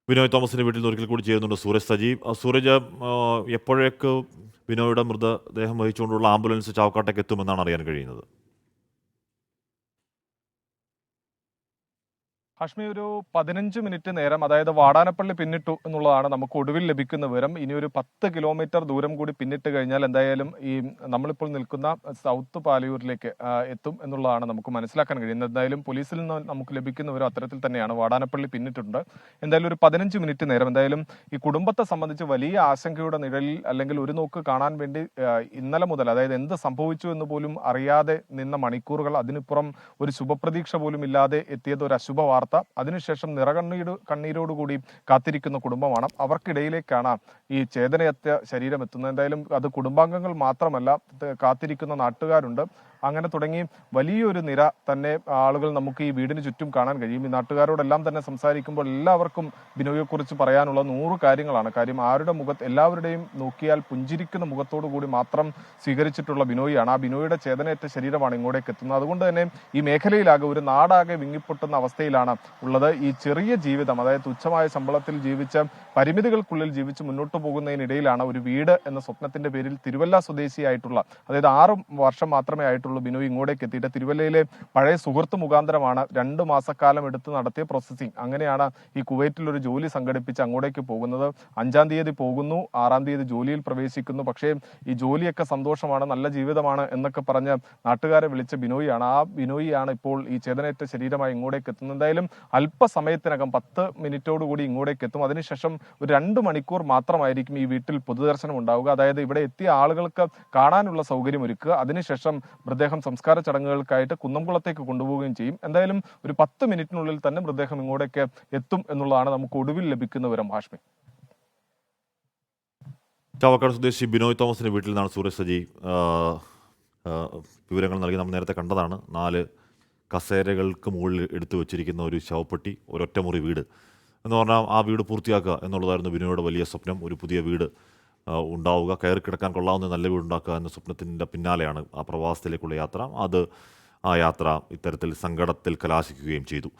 ബിനോയ് തോമസിന്റെ വീട്ടിൽ നിന്ന് ഒരിക്കൽ കൂടി ചേരുന്നുണ്ട് സൂരജ് സജീവ്. സൂരജ്, എപ്പോഴേക്ക് ബിനോയുടെ മൃതദേഹം വഹിച്ചുകൊണ്ടുള്ള ആംബുലൻസ് ചാവക്കാട്ടേക്ക് എത്തുമെന്നാണ് അറിയാൻ കഴിയുന്നത്? ഹാഷ്മി, ഒരു 15 മിനിറ്റ് നേരം, അതായത് വാടാനപ്പള്ളി പിന്നിട്ടു എന്നുള്ളതാണ് നമുക്ക് ഒടുവിൽ ലഭിക്കുന്ന വിവരം. ഇനി ഒരു 10 കിലോമീറ്റർ ദൂരം കൂടി പിന്നിട്ട് കഴിഞ്ഞാൽ എന്തായാലും ഈ നമ്മളിപ്പോൾ നിൽക്കുന്ന സൗത്ത് പാലയൂരിലേക്ക് എത്തും എന്നുള്ളതാണ് നമുക്ക് മനസ്സിലാക്കാൻ കഴിയുന്നത്. എന്തായാലും പോലീസിൽ നിന്ന് നമുക്ക് ലഭിക്കുന്ന വിവരം അത്തരത്തിൽ തന്നെയാണ്. വാടാനപ്പള്ളി പിന്നിട്ടുണ്ട്. എന്തായാലും ഒരു 15 മിനിറ്റ് നേരം. എന്തായാലും ഈ കുടുംബത്തെ സംബന്ധിച്ച് വലിയ ആശങ്കയുടെ നിഴലിൽ, അല്ലെങ്കിൽ ഒരു നോക്ക് കാണാൻ വേണ്ടി ഇന്നലെ മുതൽ, അതായത് എന്ത് സംഭവിച്ചു എന്ന് പോലും അറിയാതെ നിന്ന മണിക്കൂറുകൾ, അതിനിപ്പുറം ഒരു ശുഭപ്രതീക്ഷ പോലും ഇല്ലാതെ എത്തിയത് ഒരു അശുഭ വാർത്ത. അതിനുശേഷം കണ്ണീരോടുകൂടി കാത്തിരിക്കുന്ന കുടുംബമാണ്. അവർക്കിടയിലേക്കാണ് ഈ ചേതനയറ്റ ശരീരം എത്തുന്നത്. എന്തായാലും അത് കുടുംബാംഗങ്ങൾ മാത്രമല്ല, കാത്തിരിക്കുന്ന നാട്ടുകാരുണ്ട്. അങ്ങനെ തുടങ്ങി വലിയൊരു നിര തന്നെ ആളുകൾ നമുക്ക് ഈ വീടിന് ചുറ്റും കാണാൻ കഴിയും. ഈ നാട്ടുകാരോടെല്ലാം തന്നെ സംസാരിക്കുമ്പോൾ എല്ലാവർക്കും ബിനോയെക്കുറിച്ച് പറയാനുള്ള 100 കാര്യങ്ങളാണ്. കാര്യം ആരുടെ എല്ലാവരുടെയും നോക്കിയാൽ പുഞ്ചിരിക്കുന്ന മുഖത്തോടു കൂടി മാത്രം സ്വീകരിച്ചിട്ടുള്ള ബിനോയിയാണ്. ആ ബിനോയുടെ ചേതനയേറ്റ ശരീരമാണ് ഇങ്ങോട്ടേക്ക് എത്തുന്നത്. അതുകൊണ്ട് തന്നെ ഈ മേഖലയിലാകെ, ഒരു നാടാകെ വിങ്ങിപ്പൊട്ടുന്ന അവസ്ഥയിലാണ് ഉള്ളത്. ഈ ചെറിയ ജീവിതം, അതായത് തുച്ഛമായ ശമ്പളത്തിൽ ജീവിച്ച് പരിമിതികൾക്കുള്ളിൽ ജീവിച്ച് മുന്നോട്ട് പോകുന്നതിനിടയിലാണ് ഒരു വീട് എന്ന സ്വപ്നത്തിന്റെ പേരിൽ തിരുവല്ല സ്വദേശിയായിട്ടുള്ള, അതായത് 6 വർഷം മാത്രമേ ആയിട്ടുള്ളൂ ബിനോയ് ഇങ്ങോട്ടേക്ക് എത്തിയിട്ട്, തിരുവല്ലയിലെ പഴയ സുഹൃത്ത് മുഖാന്തരമാണ് 2 മാസക്കാലം എടുത്ത് നടത്തിയ പ്രോസസ്സിംഗ്. അങ്ങനെയാണ് ഈ കുവൈറ്റിൽ ഒരു ജോലി സംഘടിപ്പിച്ച് അങ്ങോട്ടേക്ക് പോകുന്നത്. 5-ാം തീയതി പോകുന്നു, 6-ാം തീയതി ജോലിയിൽ പ്രവേശിക്കുന്നു. പക്ഷേ ഈ ജോലിയൊക്കെ സന്തോഷമാണ്, നല്ല ജീവിതമാണ് എന്നൊക്കെ പറഞ്ഞ് നാട്ടുകാരെ വിളിച്ച ബിനോയിയാണ്. ആ ബിനോയിയാണ് ഇപ്പോൾ ഈ ചേതനേറ്റ ശരീരമായി ഇങ്ങോട്ടേക്ക് എത്തുന്നത്. എന്തായാലും അല്പസമയത്തിനകം 10 മിനിറ്റോടുകൂടി ഇങ്ങോട്ടേക്ക് എത്തും. അതിനുശേഷം ഒരു 2 മണിക്കൂർ മാത്രമായിരിക്കും ഈ വീട്ടിൽ പൊതുദർശനം ഉണ്ടാവുക. അതായത് ഇവിടെ എത്തിയ ആളുകൾക്ക് കാണാനുള്ള സൗകര്യം ഒരുക്കുക. അതിനുശേഷം മൃതദേഹം സംസ്കാര ചടങ്ങുകൾക്കായിട്ട് കുന്നംകുളത്തേക്ക് കൊണ്ടുപോവുകയും ചെയ്യും. എന്തായാലും ഒരു 10 മിനിറ്റിനുള്ളിൽ തന്നെ മൃതദേഹം ഇങ്ങോട്ടേക്ക് എത്തും എന്നുള്ളതാണ് നമുക്ക് ഒടുവിൽ ലഭിക്കുന്ന വിവരം. ഹാഷ്മി, ചാവക്കാട് സ്വദേശി ബിനോയ് തോമസിന്റെ വീട്ടിൽ നിന്നാണ് സൂരജ് സജീവ് വിവരങ്ങൾ നൽകി. നമ്മൾ നേരത്തെ കണ്ടതാണ് 4 കസേരകൾക്ക് മുകളിൽ എടുത്തു വച്ചിരിക്കുന്ന ഒരു ശവപ്പെട്ടി, ഒരൊറ്റമുറി വീട് എന്ന് പറഞ്ഞാൽ ആ വീട് പൂർത്തിയാക്കുക എന്നുള്ളതായിരുന്നു ബിനോയുടെ വലിയ സ്വപ്നം. ഒരു പുതിയ വീട് ഉണ്ടാവുക, കയറി കിടക്കാൻ കൊള്ളാവുന്ന നല്ല വീടുണ്ടാക്കുക എന്ന സ്വപ്നത്തിൻ്റെ പിന്നാലെയാണ് ആ പ്രവാസത്തിലേക്കുള്ള യാത്ര. ആ യാത്ര ഇത്തരത്തിൽ സങ്കടത്തിൽ കലാശിക്കുകയും ചെയ്തു.